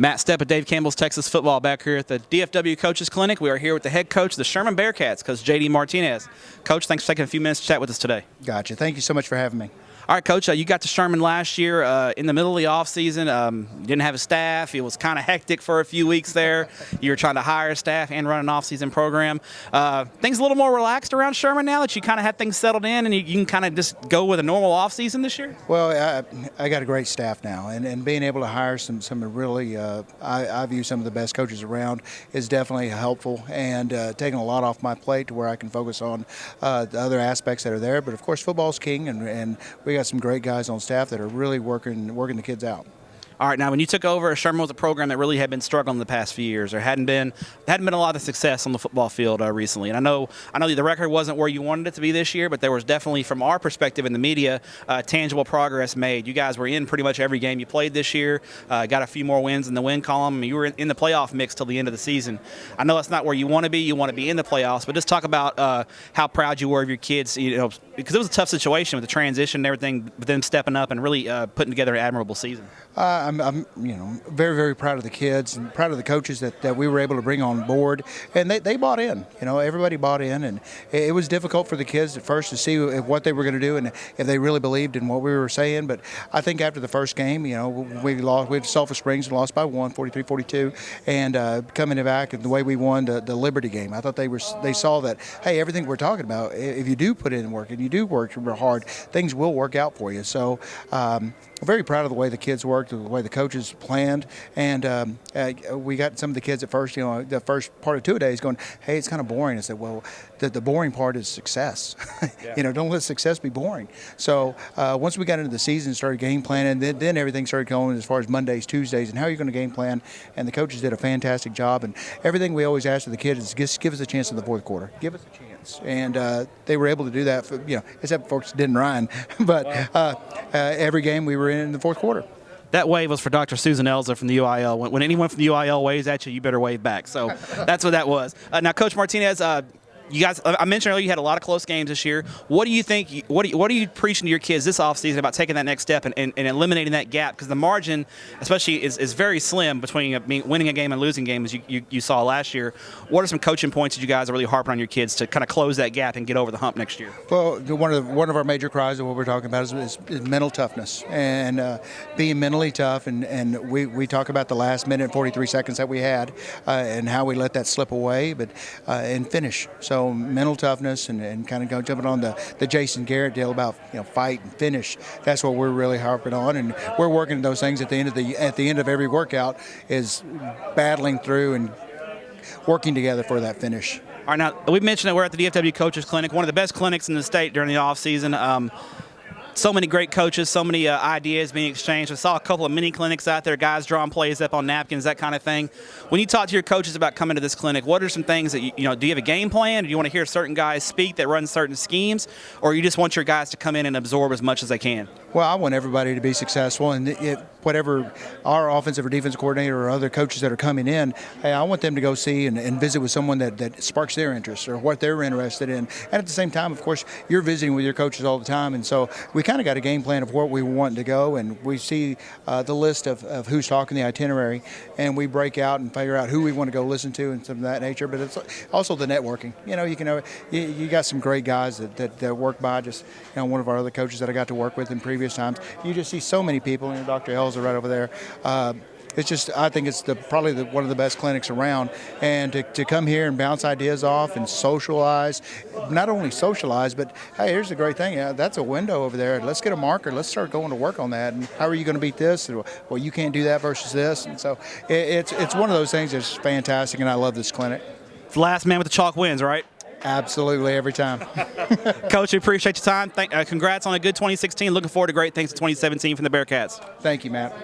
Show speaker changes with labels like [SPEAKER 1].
[SPEAKER 1] Matt Stepp at Dave Campbell's Texas Football back here at the DFW Coaches Clinic. We are here with the head coach of the Sherman Bearcats, Coach JD Martinez. Coach, thanks for taking a few minutes to chat with us today.
[SPEAKER 2] Gotcha. Thank you so much for having me.
[SPEAKER 1] All right, Coach, you got to Sherman last year in the middle of the offseason. You didn't have a staff. It was kind of hectic for a few weeks there. You were trying to hire a staff and run an offseason program. Things a little more relaxed around Sherman now that you kind of had things settled in and you can kind of just go with a normal offseason this year?
[SPEAKER 2] Well, I got a great staff now, and being able to hire some really, I view some of the best coaches around is definitely helpful and taking a lot off my plate to where I can focus on the other aspects that are there. But, of course, football's king, and we got some great guys on staff that are really working the kids out.
[SPEAKER 1] All right, now when you took over, Sherman was a program that really had been struggling the past few years. There hadn't been a lot of success on the football field recently. And I know the record wasn't where you wanted it to be this year, but there was definitely, from our perspective in the media, tangible progress made. You guys were in pretty much every game you played this year. Got a few more wins in the win column. You were in the playoff mix till the end of the season. I know that's not where you want to be. You want to be in the playoffs, but just talk about how proud you were of your kids. Because it was a tough situation with the transition and everything, but them stepping up and really putting together an admirable season.
[SPEAKER 2] I'm very, very proud of the kids and proud of the coaches that we were able to bring on board, and they bought in. Everybody bought in, and it was difficult for the kids at first to see what they were going to do and if they really believed in what we were saying. But I think after the first game, we had Sulphur Springs and lost by 43-42, and coming back and the way we won the Liberty game, I thought they saw that, hey, everything we're talking about, if you do put in work and you do work hard, things will work out for you. So I'm very proud of the way the kids worked, the way the coaches planned, and we got some of the kids at first, the first part of 2 days going, hey, it's kind of boring. I said, well, the boring part is success. Yeah. Don't let success be boring. So once we got into the season, started game planning, then everything started going as far as Mondays, Tuesdays, and how you're going to game plan, and the coaches did a fantastic job, and everything we always ask of the kids is just give us a chance in the fourth quarter. Give us a chance. And they were able to do that, except folks didn't run. But every game we were in the fourth quarter.
[SPEAKER 1] That wave was for Dr. Susan Elza from the UIL. When anyone from the UIL waves at you, you better wave back. So that's what that was. Now, Coach Martinez, you guys, I mentioned earlier you had a lot of close games this year. What do you think? What are you preaching to your kids this offseason about taking that next step and eliminating that gap? Because the margin, especially, is very slim between winning a game and losing games, as you saw last year. What are some coaching points that you guys are really harping on your kids to kind of close that gap and get over the hump next year?
[SPEAKER 2] Well, one of our major cries of what we're talking about is mental toughness and being mentally tough. And we talk about the last minute and 43 seconds that we had and how we let that slip away, but and finish. So mental toughness and kind of jumping on the Jason Garrett deal about fight and finish. That's what we're really harping on, and we're working on those things at the end of every workout is battling through and working together for that finish.
[SPEAKER 1] All right, now we mentioned that we're at the DFW Coaches Clinic, one of the best clinics in the state during the off season. So many great coaches, so many ideas being exchanged. I saw a couple of mini clinics out there, guys drawing plays up on napkins, that kind of thing. When you talk to your coaches about coming to this clinic, what are some things that do you have a game plan? Do you want to hear certain guys speak that run certain schemes, or you just want your guys to come in and absorb as much as they can?
[SPEAKER 2] Well, I want everybody to be successful, and whatever our offensive or defensive coordinator or other coaches that are coming in, hey, I want them to go see and visit with someone that sparks their interest or what they're interested in. And at the same time, of course, you're visiting with your coaches all the time, and so we kind of got a game plan of where we want to go, and we see the list of who's talking, the itinerary, and we break out and figure out who we want to go listen to and some of that nature. But it's also the networking. You got some great guys that work by. Just one of our other coaches that I got to work with in previous times. You just see so many people. Dr. Elza right over there. It's just, I think it's probably one of the best clinics around, and to come here and bounce ideas off and socialize, not only socialize, but hey, here's the great thing, that's a window over there. Let's get a marker. Let's start going to work on that. And how are you going to beat this? Well, you can't do that versus this. And so it's one of those things that's fantastic, and I love this clinic.
[SPEAKER 1] It's the last man with the chalk wins, right?
[SPEAKER 2] Absolutely, every time.
[SPEAKER 1] Coach, we appreciate your time. Congrats on a good 2016. Looking forward to great things in 2017 from the Bearcats.
[SPEAKER 2] Thank you, Matt.